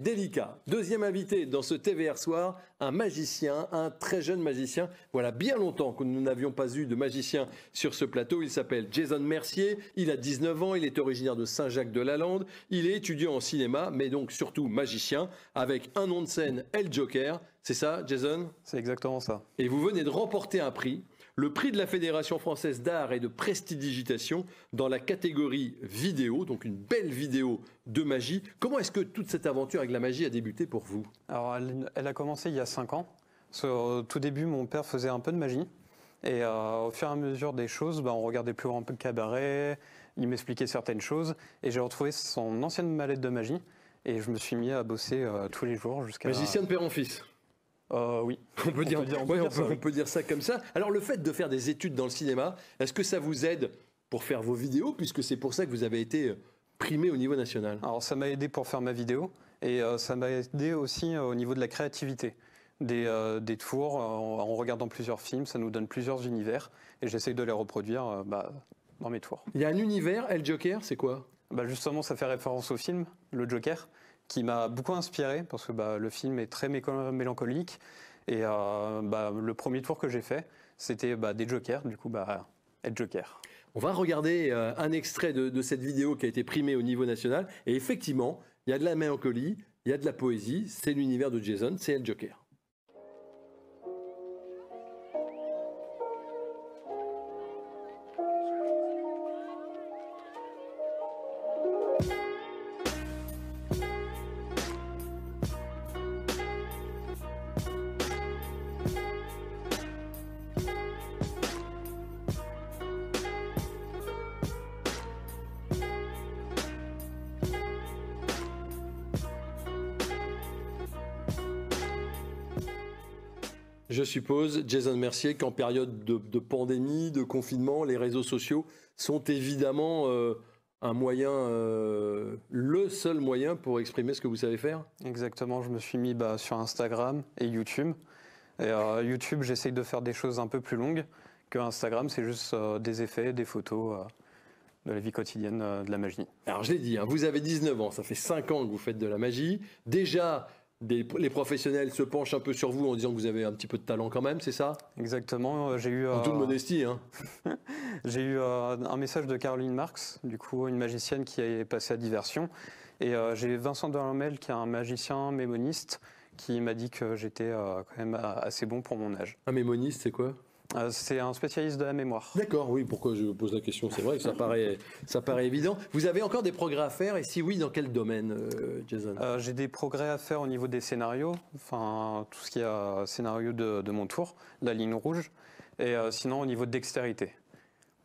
délicat. Deuxième invité dans ce TVR Soir, un magicien, un très jeune magicien. Voilà bien longtemps que nous n'avions pas eu de magicien sur ce plateau. Il s'appelle Jason Mercier, il a 19 ans, il est originaire de Saint-Jacques-de-la-Lande. Il est étudiant en cinéma, mais donc surtout magicien, avec un nom de scène, El Joker. C'est ça, Jason? C'est exactement ça. Et vous venez de remporter un prix. Le prix de la Fédération française d'art et de prestidigitation dans la catégorie vidéo, donc une belle vidéo de magie. Comment est-ce que toute cette aventure avec la magie a débuté pour vous? Alors, elle a commencé il y a 5 ans. Au tout début, mon père faisait un peu de magie. Et au fur et à mesure des choses, on regardait plus un peu le cabaret, il m'expliquait certaines choses. Et j'ai retrouvé son ancienne mallette de magie. Et je me suis mis à bosser tous les jours jusqu'à... Magicien de père en fils? Oui. On peut dire ça comme ça. Alors le fait de faire des études dans le cinéma, est-ce que ça vous aide pour faire vos vidéos, puisque c'est pour ça que vous avez été primé au niveau national? Alors ça m'a aidé pour faire ma vidéo et ça m'a aidé aussi au niveau de la créativité. Des tours, en regardant plusieurs films, ça nous donne plusieurs univers et j'essaye de les reproduire dans mes tours. Il y a un univers, El Joker, c'est quoi? Justement, ça fait référence au film, le Joker, qui m'a beaucoup inspiré parce que le film est très mélancolique et le premier tour que j'ai fait, c'était des Jokers, du coup, El Joker. On va regarder un extrait de cette vidéo qui a été primée au niveau national et effectivement, il y a de la mélancolie, il y a de la poésie, c'est l'univers de Jason, c'est El Joker. Je suppose, Jason Mercier, qu'en période de pandémie, de confinement, les réseaux sociaux sont évidemment un moyen, le seul moyen pour exprimer ce que vous savez faire? Exactement, je me suis mis sur Instagram et YouTube. Et YouTube, j'essaye de faire des choses un peu plus longues que Instagram, c'est juste des effets, des photos de la vie quotidienne, de la magie. Alors je l'ai dit, vous avez 19 ans, ça fait 5 ans que vous faites de la magie. Déjà, les professionnels se penchent un peu sur vous en disant que vous avez un petit peu de talent quand même, c'est ça? Exactement, j'ai eu... En toute modestie, J'ai eu un message de Caroline Marx, du coup une magicienne qui est passée à Diversion. Et j'ai Vincent Delamel, qui est un magicien mémoniste, qui m'a dit que j'étais quand même assez bon pour mon âge. Un mémoniste, c'est quoi? C'est un spécialiste de la mémoire. D'accord, oui, pourquoi je pose la question? C'est vrai que ça paraît évident. Vous avez encore des progrès à faire, et si oui, dans quel domaine, Jason? J'ai des progrès à faire au niveau des scénarios, enfin tout ce qui est scénario de mon tour, la ligne rouge, et sinon au niveau de dextérité.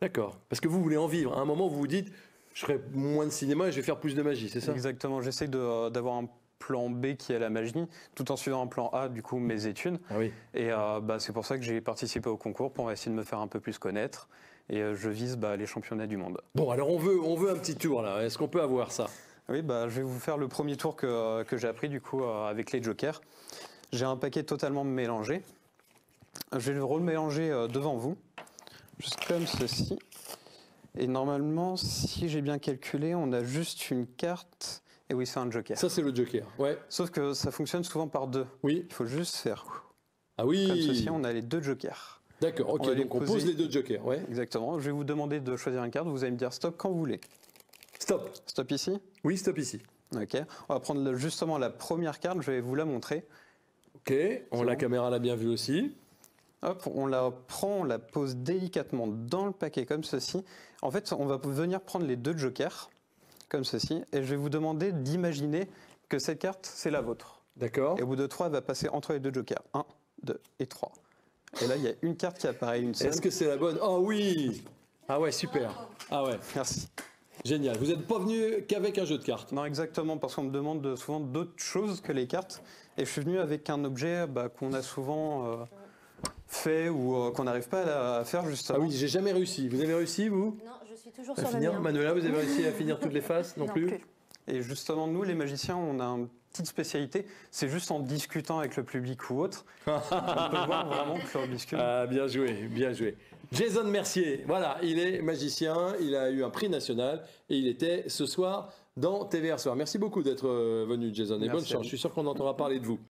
D'accord, parce que vous voulez en vivre. À un moment, vous vous dites, je ferai moins de cinéma et je vais faire plus de magie, c'est ça? Exactement, j'essaie d'avoir un plan B qui est la magie, tout en suivant un plan A, du coup, mes études. Ah oui. Et c'est pour ça que j'ai participé au concours, pour essayer de me faire un peu plus connaître. Et je vise les championnats du monde. Bon, alors on veut un petit tour, là. Est-ce qu'on peut avoir ça? Oui, je vais vous faire le premier tour que j'ai appris, du coup, avec les jokers. J'ai un paquet totalement mélangé. Je vais le remélanger devant vous, juste comme ceci. Et normalement, si j'ai bien calculé, on a juste une carte... Et oui, c'est un joker. Ça, c'est le joker, ouais. Sauf que ça fonctionne souvent par deux. Oui. Il faut juste faire... Ah oui. Comme ceci, on a les deux jokers. D'accord, ok, donc on pose les deux jokers, ouais. Exactement. Je vais vous demander de choisir une carte. Vous allez me dire stop quand vous voulez. Stop. Stop ici? Oui, stop ici. Ok. On va prendre justement la première carte. Je vais vous la montrer. Ok, la caméra l'a bien vue aussi. Hop, on la prend, on la pose délicatement dans le paquet comme ceci. En fait, on va venir prendre les deux jokers, comme ceci, et je vais vous demander d'imaginer que cette carte, c'est la vôtre. D'accord. Et au bout de 3, elle va passer entre les deux jokers. 1, 2 et 3. Et là, il y a une carte qui apparaît, une seule. Est-ce que c'est la bonne? Oh oui. Ah ouais, super. Ah ouais. Merci. Génial. Vous n'êtes pas venu qu'avec un jeu de cartes? Non, exactement, parce qu'on me demande souvent d'autres choses que les cartes. Et je suis venu avec un objet qu'on a souvent... fait ou qu'on n'arrive pas à faire justement. Ah oui, j'ai jamais réussi. Vous avez réussi, vous? Non, je suis toujours sur le mien. Manuela, vous avez réussi à finir toutes les faces? Non plus. Et justement, nous, les magiciens, on a une petite spécialité, c'est juste en discutant avec le public ou autre, on peut voir vraiment que l'on discute. Ah, bien joué, bien joué. Jason Mercier, voilà, il est magicien, il a eu un prix national et il était ce soir dans TVR Soir. Merci beaucoup d'être venu, Jason, et bonne Merci à chance. vous. Je suis sûr qu'on entendra parler de vous.